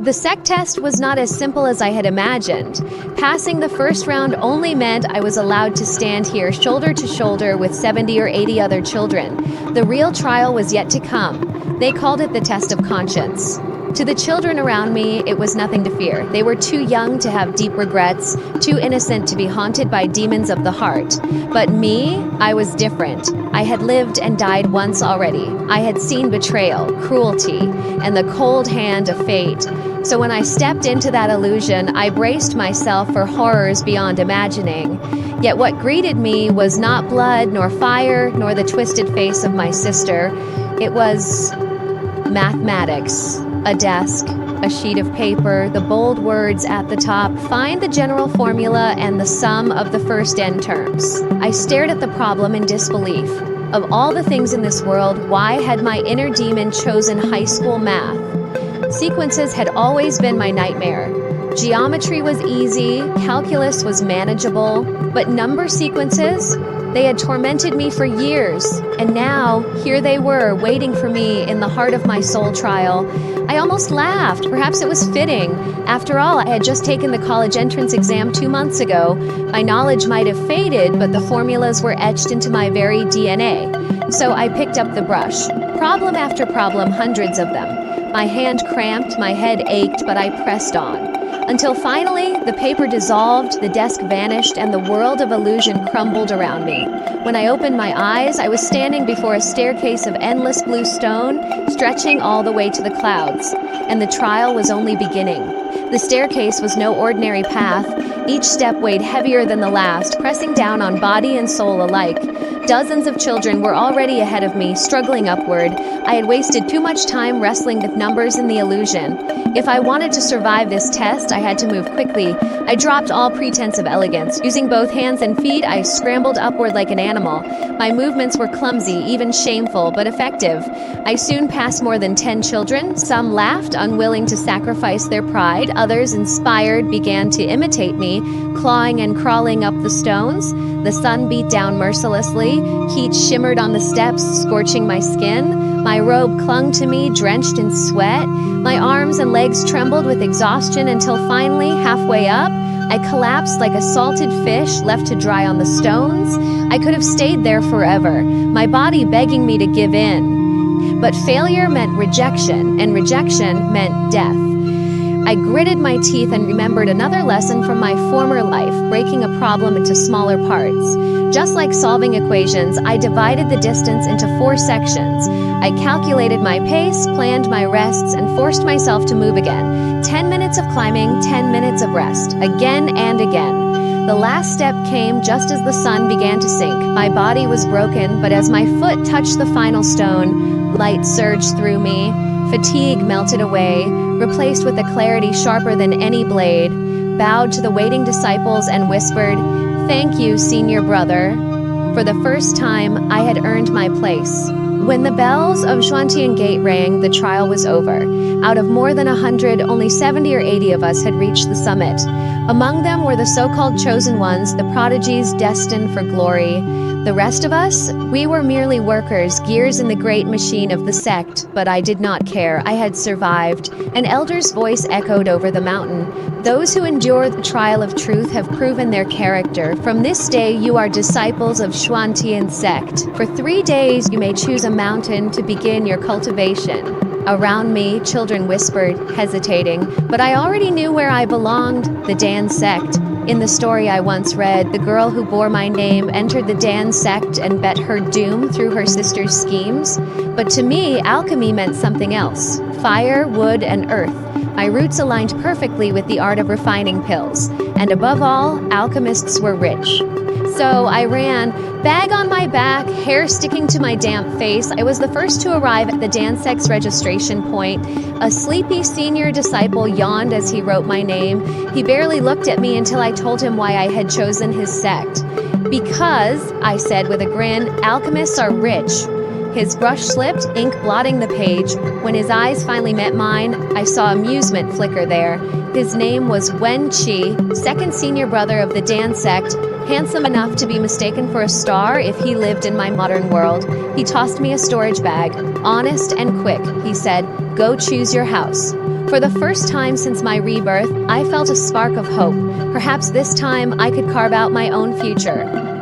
The sect test was not as simple as I had imagined. Passing the first round only meant I was allowed to stand here shoulder to shoulder with 70 or 80 other children. The real trial was yet to come. They called it the test of conscience. To the children around me, it was nothing to fear. They were too young to have deep regrets, too innocent to be haunted by demons of the heart. But me, I was different. I had lived and died once already. I had seen betrayal, cruelty, and the cold hand of fate. So when I stepped into that illusion, I braced myself for horrors beyond imagining. Yet what greeted me was not blood, nor fire, nor the twisted face of my sister. It was mathematics. A desk, a sheet of paper, the bold words at the top, find the general formula and the sum of the first n terms. I stared at the problem in disbelief. Of all the things in this world, why had my inner demon chosen high school math? Sequences had always been my nightmare. Geometry was easy, calculus was manageable, but number sequences? They had tormented me for years, and now, here they were, waiting for me in the heart of my soul trial. I almost laughed. Perhaps it was fitting. After all, I had just taken the college entrance exam 2 months ago. My knowledge might have faded, but the formulas were etched into my very DNA. So I picked up the brush. Problem after problem, hundreds of them. My hand cramped, my head ached, but I pressed on. Until finally, the paper dissolved, the desk vanished, and the world of illusion crumbled around me. When I opened my eyes, I was standing before a staircase of endless blue stone, stretching all the way to the clouds, and the trial was only beginning. The staircase was no ordinary path. Each step weighed heavier than the last, pressing down on body and soul alike. Dozens of children were already ahead of me, struggling upward. I had wasted too much time wrestling with numbers in the illusion. If I wanted to survive this test, I had to move quickly. I dropped all pretense of elegance. Using both hands and feet, I scrambled upward like an animal. My movements were clumsy, even shameful, but effective. I soon passed more than 10 children. Some laughed, unwilling to sacrifice their pride. Others, inspired, began to imitate me, clawing and crawling up the stones. The sun beat down mercilessly. Heat shimmered on the steps, scorching my skin. My robe clung to me, drenched in sweat. My arms and legs trembled with exhaustion until finally, halfway up, I collapsed like a salted fish left to dry on the stones. I could have stayed there forever, my body begging me to give in. But failure meant rejection, and rejection meant death. I gritted my teeth and remembered another lesson from my former life, breaking a problem into smaller parts. Just like solving equations, I divided the distance into 4 sections. I calculated my pace, planned my rests, and forced myself to move again. 10 minutes of climbing, 10 minutes of rest, again and again. The last step came just as the sun began to sink. My body was broken, but as my foot touched the final stone, light surged through me. Fatigue melted away, replaced with a clarity sharper than any blade, bowed to the waiting disciples and whispered, "Thank you, senior brother." For the first time, I had earned my place. When the bells of Xianxia Gate rang, the trial was over. Out of more than 100, only 70 or 80 of us had reached the summit. Among them were the so-called chosen ones, the prodigies destined for glory. The rest of us, we were merely workers, gears in the great machine of the sect, but I did not care. I had survived. An elder's voice echoed over the mountain. Those who endure the trial of truth have proven their character. From this day, you are disciples of Xianxia sect. For 3 days, you may choose a mountain to begin your cultivation. Around me, children whispered, hesitating, but I already knew where I belonged, the Dan sect. In the story I once read, the girl who bore my name entered the Dan sect and bet her doom through her sister's schemes. But to me, alchemy meant something else. Fire, wood, and earth. My roots aligned perfectly with the art of refining pills. And above all, alchemists were rich. So I ran, bag on my back, hair sticking to my damp face. I was the first to arrive at the Dan sect's registration point. A sleepy senior disciple yawned as he wrote my name. He barely looked at me until I told him why I had chosen his sect. Because, I said with a grin, alchemists are rich. His brush slipped, ink blotting the page. When his eyes finally met mine, I saw amusement flicker there. His name was Wen Qi, second senior brother of the Dan sect, handsome enough to be mistaken for a star if he lived in my modern world. He tossed me a storage bag. Honest and quick, he said, go choose your house. For the first time since my rebirth, I felt a spark of hope. Perhaps this time I could carve out my own future.